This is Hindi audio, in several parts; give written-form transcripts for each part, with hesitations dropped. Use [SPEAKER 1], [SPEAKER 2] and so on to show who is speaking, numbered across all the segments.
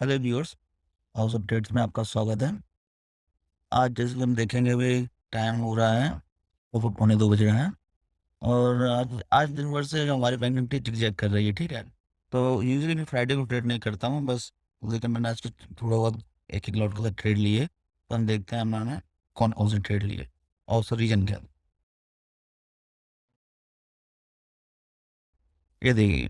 [SPEAKER 1] हेलो व्यूअर्स, हाउस अपडेट्स में आपका स्वागत है। आज जैसे कि हम देखेंगे अभी टाइम हो रहा है, वो पौने 2 बज रहे हैं और आज आज दिन भर से जो हमारी बैंक निफ्टी टिक-जैक कर रही है, ठीक है? तो यूजुअली मैं फ्राइडे को ट्रेड नहीं करता हूँ बस, लेकिन मैंने आज तो थोड़ा बहुत एक-एक लॉट के साथ ट्रेड लिए, तो हम देखते हैं मैंने कौन-कौन से ट्रेड लिए और उसका रीज़न क्या है। ये देखिए,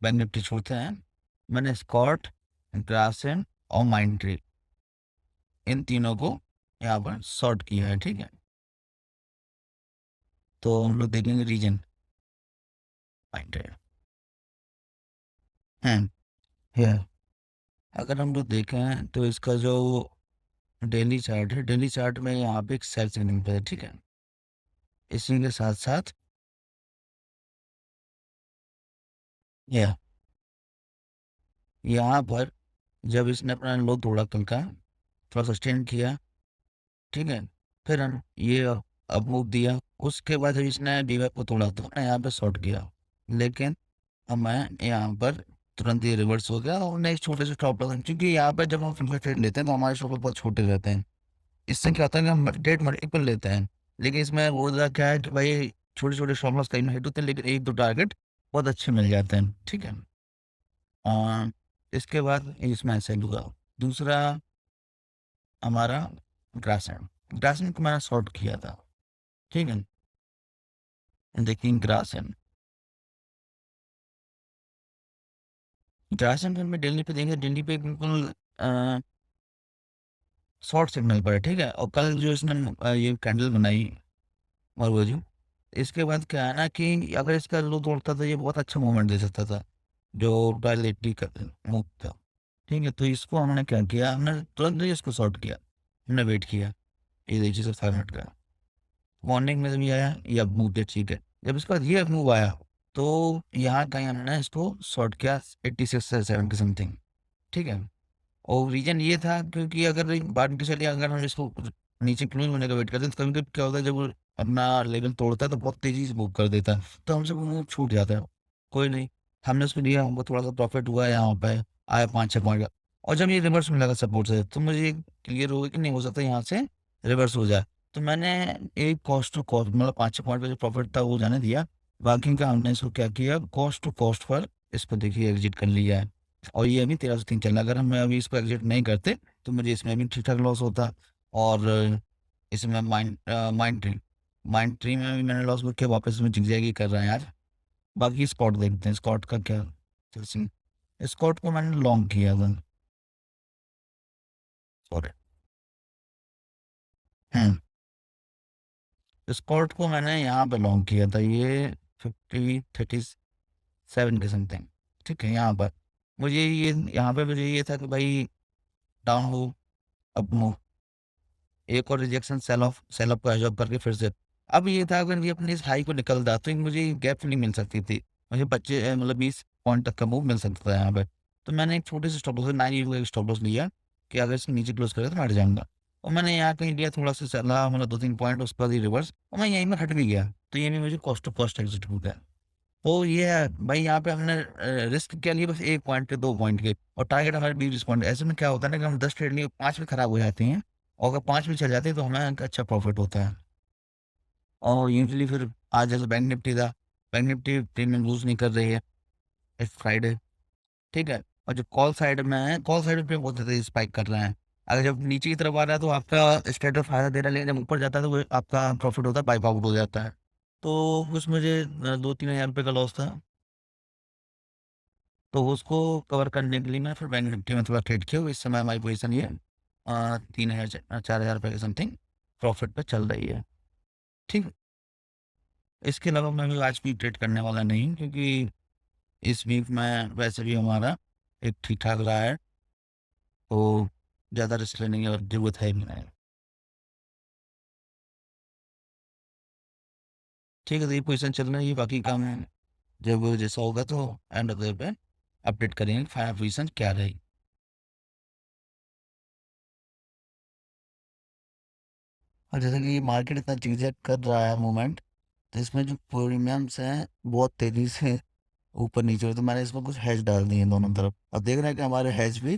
[SPEAKER 1] बैंक निफ्टी छोड़ते हैं, मैंने स्कॉट, ग्रासेम और माइंडट्री इन तीनों को यहाँ पर शॉर्ट किया है, ठीक है? तो हम लोग देखेंगे रीज़न माइंडट्री। हैं, या अगर हम लोग देखें तो इसका जो डेली चार्ट है, डेली चार्ट में यहाँ पे एक सेल सिग्नल पे है, ठीक है? इसी के साथ-साथ या यहाँ पर जब इसने अपना लो तोड़ा कल का, थोड़ा सस्टेन किया, ठीक है? फिर हम ये अप मूव दिया, उसके बाद जब इसने वीवैप को तोड़ा तो हमने यहाँ पे शॉर्ट किया। लेकिन हमें यहाँ पर तुरंत ये रिवर्स हो गया और हमने एक छोटे से स्टॉप लॉस, क्योंकि यहाँ पे जब हम फिंगर ट्रेड लेते हैं तो हमारे स्टॉप लॉस बहुत छोटे रहते हैं। इससे क्या होता है कि हम डेट मल्टीपल लेते हैं, लेकिन इसमें होता क्या है कि भाई छोटे-छोटे स्टॉप लॉस कहीं ना हिट होते हैं, लेकिन 1-2 टारगेट बहुत अच्छे मिल जाते हैं, ठीक है? अ, इसके बाद इसमें ऐसे हुआ। दूसरा हमारा ग्रासेम, ग्रासेम को मैंने शॉर्ट किया था, ठीक है? देखिए ग्रासेम, ग्रासेम में डेली पे देखेंगे, डेली पे बिल्कुल अ, शॉर्ट सिग्नल पर है, ठीक है? और कल जो इसने ये कैंडल बनाई और वो जो इसके बाद क्या है ना कि अगर इसका लो तोड़ता तो ये बहुत अच्छा मूवमेंट दे सकता था, जो डायरेक्टली का मूव था, ठीक है? तो इसको हमने क्या किया, हमने तुरंत ही इसको शॉर्ट किया, हमने वेट किया, ये देखिए सिर्फ 5 मिनट का। मॉर्निंग में जब ये आया, ये अब मूव दिया, ठीक है। जब इसके बाद ये मूव आया, तो यहाँ कहीं हमने इसको शॉर्ट किया 86 से 7 के समथिंग, ठीक है? और रीज़न ये था क्योंकि अगर बाद की चलिए अगर हम इसको नीचे क्लोज़ होने का वेट करते हैं तो कभी-कभी क्या होता है, जब वो अपना लेवल तोड़ता है तो बहुत तेज़ी से मूव कर देता है, तो हमसे वो मूव छूट जाता है। कोई नहीं, हमने उसको लिया, हमको थोड़ा-सा प्रॉफ़िट हुआ यहाँ पे, आया 5-6 पॉइंट का, और जब ये रिवर्स होने लगा सपोर्ट से तो मुझे क्लियर हो गया कि नहीं हो सकता यहाँ से रिवर्स हो जाए। तो मैंने एक कॉस्ट टू कॉस्ट मतलब 5-6 पॉइंट का जो प्रॉफ़िट था वो जाने दिया, बाकी का हमने इसको क्या किया, कॉस्ट टू कॉस्ट पर इसको देखिए एग्ज़िट कर लिया है। और ये अभी 1303 चल रहा है। अगर हम अभी इसको एग्ज़िट नहीं करते, तो मुझे इसमें भी ठीक-ठाक लॉस होता, और इसमें माइंड ट्री में भी मैंने लॉस बुक किया, वापस इसमें जिग-जैग ही कर रहा है यार। बाकी स्कॉट देखते हैं, स्कॉट का क्या सीन। स्कॉट को मैंने लॉन्ग किया था, सॉरी। हुँ, स्कॉट को मैंने यहाँ पे लॉन्ग किया था, ये 50 37 के समथिंग, ठीक है? यहाँ पर मुझे ये यहाँ पे मुझे ये था कि भाई डाउन हो, अप मूव, एक और रिजेक्शन सेल ऑफ को एब्ज़ॉर्ब करके फिर से अब ये था अगर ये अपने इस हाई को निकलता तो मुझे गैप नहीं मिल सकती थी। मुझे 25 मतलब 20 पॉइंट तक का मूव मिल सकता था यहाँ पे। तो मैंने एक छोटे से स्टॉप लॉस 9 का एक स्टॉप लॉस लिया कि अगर इसके नीचे क्लोज़ करेगा तो मैं हट जाऊँगा। और मैंने यहाँ कहीं लिया थोड़ा-सा चला मतलब 2-3 पॉइंट, उसके बाद ये रिवर्स और मैं यहीं में हट भी गया। तो ये भी मुझे कॉस्ट टू कॉस्ट एग्ज़िट हो गया। तो ये है भाई, यहाँ पे हमने रिस्क क्या लिए बस 1 पॉइंट के 2 पॉइंट के, और टारगेट हमारे 20 पॉइंट। ऐसे में क्या होता है ना कि हम 10 ट्रेड लिए 5 भी खराब हो जाती हैं, और अगर 5 भी चल जाते हैं तो हमें एक अच्छा प्रॉफिट होता है। और यूजुअली फिर आज जैसे बैंक निफ्टी था, बैंक निफ्टी प्रीमियम लूज़ नहीं कर रही है, इट्स फ्राइडे, ठीक है? और जो कॉल साइड में है, कॉल साइड पे बहुत ज़्यादा स्पाइक कर रहे हैं। अगर जब नीचे की तरफ आ रहा है तो आपका स्ट्रेटर फ़ायदा दे रहा है, लेकिन जब ऊपर जाता है तो वो आपका प्रॉफिट होता है, वाइप आउट हो जाता है। तो कुछ मुझे 2-3 हज़ार रुपए का लॉस था। तो उसको कवर करने के लिए मैं फिर बैंक निफ्टी में थोड़ा ट्रेड किया। इस समय हमारी पोजीशन ये 3000 4000 रुपए के समथिंग प्रॉफिट पे चल रही है। ठीक है? इसके अलावा मैं भी आज भी ट्रेड करने वाला नहीं हूँ, क्योंकि इस वीक में वैसे भी हमारा एक ठीक-ठाक रहा है, तो ज़्यादा रिस्क लेने की ज़रूरत है भी नहीं। ठीक है, तो ये पोजीशन चल रही है, बाकी का मैं जब जैसा होगा तो एंड ऑफ द डे पे अपडेट करेंगे फाइनल पोजीशन क्या रही। और जैसे कि मार्केट इतना ज़िग-ज़ैग कर रहा है मूवमेंट, तो इसमें जो प्रीमियम्स हैं बहुत तेज़ी से ऊपर-नीचे तो मैंने इसमें कुछ हैश डाल दिए हैं दोनों तरफ। अब देख रहे हैं कि हमारे हैश भी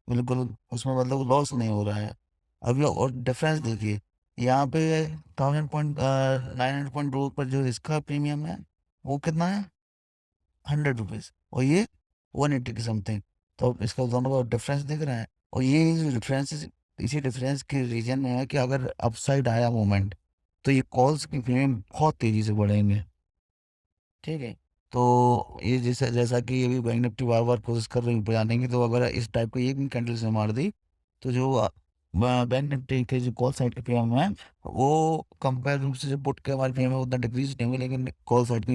[SPEAKER 1] बिल्कुल उसमें मतलब लॉस नहीं हो रहा है। अब ये और डिफरेंस देखिए, यहाँ पे 900 पर जो इसका प्रीमियम है, वो कितना है? ₹100 और ये 180 की समथिंग। तो इसका दोनों का डिफरेंस दिख रहा है। और ये जो डिफरेंस इसी डिफरेंस के रीजन में है कि अगर अपसाइड आया मूवमेंट, तो ये कॉल्स की प्रीमियम बहुत तेज़ी से बढ़ेंगे। ठीक है? तो ये जैसा जैसा कि ये भी बैंक निफ्टी बार-बार कोशिश कर रही है ऊपर जाने की, तो अगर इस टाइप की एक भी कैंडल से मार दी, तो जो बैंक निफ्टी के जो कॉल साइड के पीएम है, वो कंपेयर रूप से जो पुट के हमारे पीएम है उतना डिक्रीज़ नहीं होंगे, लेकिन कॉल साइड के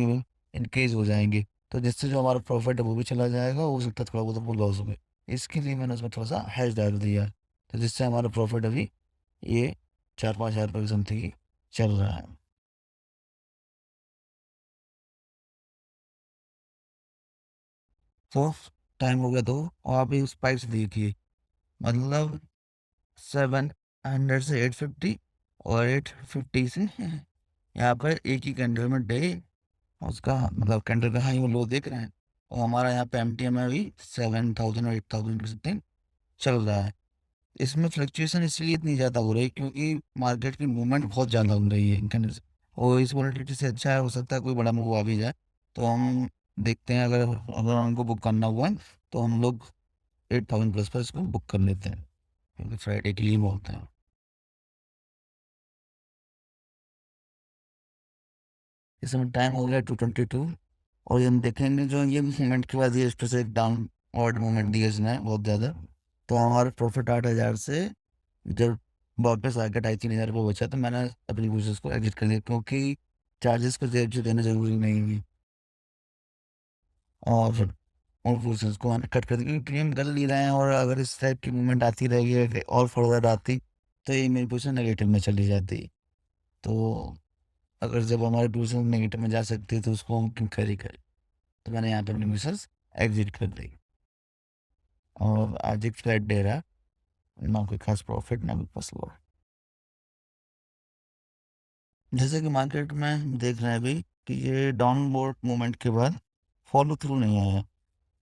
[SPEAKER 1] इंक्रीज़ हो जाएँगे। तो जिससे जो हमारा प्रॉफिट है वो भी चला जाएगा, हो सकता है थोड़ा बहुत वो लॉस हो। इसके लिए मैंने उसमें थोड़ा-सा हेज डाल दिया है, तो जिससे हमारा प्रॉफिट अभी ये 4-5 हज़ार रुपए की समथिंग ही चल रहा है। तो टाइम हो गया 2 और आप ये स्पाइक्स देखिए, मतलब 700 से 850 और 850 से यहाँ पर एक ही कैंडल में डे उसका मतलब कैंडल का हाई और लो देख रहे हैं। और हमारा यहाँ पे एमटीएम में भी 7000 और 8000 की समथिंग चल रहा है। इसमें फ्लक्चुएशन इसलिए इतनी ज़्यादा हो रही है क्योंकि मार्केट की मूवमेंट बहुत ज़्यादा हो रही है इन कैंडल से। और इस वोलेटिलिटी से अच्छा है, हो सकता है कोई बड़ा मूव आ भी जाए, तो हम देखते हैं। अगर अगर हमको बुक करना हुआ है तो हम लोग 8000 प्लस पर इसको बुक कर लेते हैं, क्योंकि फ्राइडे के लिए बोलते हैं। इस समय टाइम हो गया 2:22 और ये हम देखेंगे जो ये मूवमेंट के बाद ये इस पे से एक डाउनवर्ड मूवमेंट दिया इसने बहुत ज़्यादा। तो हमारा प्रॉफिट 8,000 से जब वापस आके 2,500-3,000 रुपये बचा, तो मैंने अपनी कोशिश को एग्जिट कर दिया, क्योंकि चार्जेस को जेब से देना ज़रूरी नहीं है। और और कोशिश को मैंने कट कर दिया, क्योंकि प्रीमियम कर नहीं रहे हैं, और अगर इस टाइप की मूवमेंट आती रहेगी और फर्दर आती, तो ये मेरी पोजीशन नेगेटिव में चली जाती। तो अगर जब हमारी पोजीशन नेगेटिव में जा सकती है तो उसको हम क्यों कैरी करें? तो मैंने यहाँ पे अपनी मिसेस एग्ज़िट कर दी। और आज एक फ्लैट डे रहा, ना कोई ख़ास प्रॉफ़िट, ना कोई ख़ास लॉस। जैसे कि मार्केट में हम देख रहे हैं अभी कि ये डाउनवर्ड मूवमेंट के बाद फ़ॉलो थ्रू नहीं आया।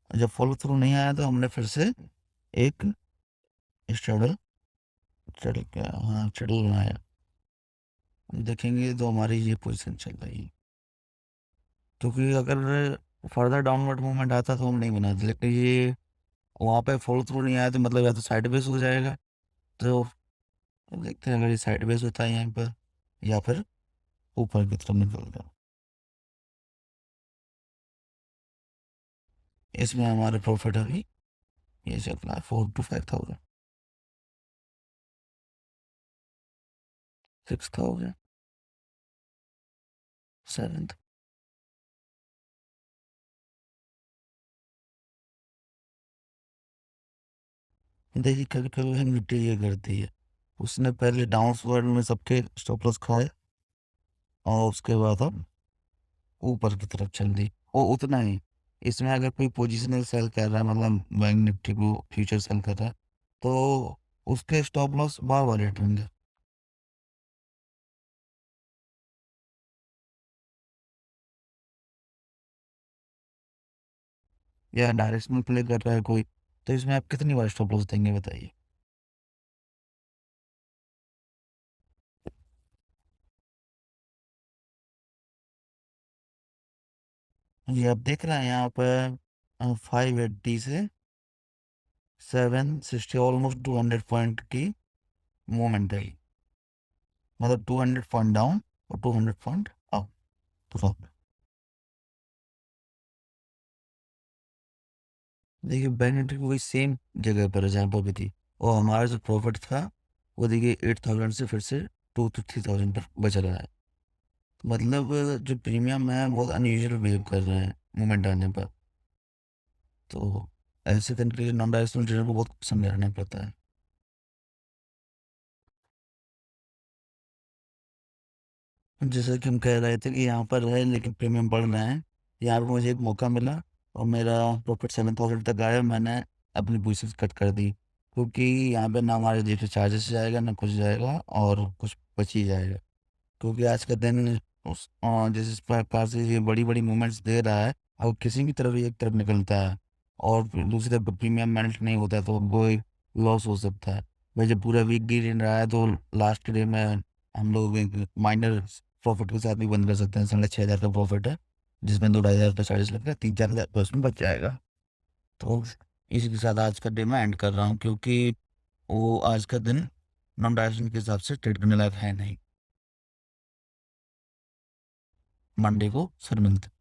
[SPEAKER 1] जब फ़ॉलो थ्रू नहीं आया तो हमने फिर से एक स्ट्रैडल स्ट्रैडल क्या हाँ, स्ट्रैडल बनाया। हम देखेंगे तो हमारी ये पोज़ीशन चल रही है। क्योंकि अगर फर्दर डाउनवर्ड मूवमेंट आता तो हम नहीं बनाते, लेकिन ये वहाँ पे फ़ॉलो थ्रू नहीं आया, तो मतलब या तो साइडवेज़ हो जाएगा। तो देखते हैं, अगर ये साइडवेज़ होता है यहाँ पर या फिर ऊपर की तरफ निकलता है। इसमें हमारा प्रॉफ़िट अभी ये चल रहा है 4 टू 5000, 6000, 7। देखिए कभी-कभी हम निफ्टी ये करती है। उसने पहले डाउनवर्ड में सबके स्टॉप लॉस खाए और उसके बाद हम ऊपर की तरफ चल दी। और उतना ही, इसमें अगर कोई पोजिशनल सेल कर रहा है, मतलब बैंक निफ्टी को फ्यूचर सेल कर रहा है, तो उसके स्टॉप लॉस बार-बार हिट होंगे। या डायरेक्शनल प्ले कर रहा है कोई, तो इसमें आप कितनी बार स्टॉप लॉस देंगे बताइए? ये आप देख रहे हैं यहाँ पर 580 से 760, ऑलमोस्ट 200 पॉइंट की मूवमेंट है। मतलब 200 पॉइंट डाउन और 200 पॉइंट अप तुरंत। देखिए बैंक निफ्टी वही सेम जगह पर है जहाँ पर भी थी, और हमारा जो प्रॉफिट था वो देखिए 8000 से फिर से 2 to 3000 पर बच रहा है। मतलब जो प्रीमियम है बहुत अनयूजुअल बिहेव कर रहे हैं मूवमेंट आने पर। तो ऐसे तरीके के नॉन डायरेक्शनल ट्रेडर को बहुत समझाना पड़ता है। जैसा कि हम कह रहे थे कि यहाँ पर है लेकिन प्रीमियम बढ़ रहे हैं। यहाँ पे मुझे एक मौका मिला और मेरा प्रॉफिट 7000 तक आया, मैंने अपनी पोजीशंस कट कर दी। क्योंकि यहाँ पे ना हमारे जेब से चार्जेस जाएगा, ना कुछ जाएगा, और कुछ बच ही जाएगा। क्योंकि आज का दिन जिस प्रकार से ये बड़ी-बड़ी मूवमेंट्स दे रहा है, अगर किसी की तरफ एक तरफ निकलता है और फिर दूसरी तरफ प्रीमियम मैनेज नहीं होता है तो वो लॉस हो सकता है। भाई जब पूरा वीक गिर रहा है तो लास्ट डे में हम लोग एक माइनर प्रॉफिट के साथ भी बंद कर सकते हैं। 6,500 का प्रॉफिट है जिसमें 2-2,500 का चार्जेस लगता है, 3-4 हज़ार का उसमें बच जाएगा। तो इसी के साथ आज का डे मैं एंड कर रहा हूँ क्योंकि वो आज का दिन नॉन डायरेक्शन के हिसाब से ट्रेड करने लायक है नहीं। मंडे को फिर मिलते हैं।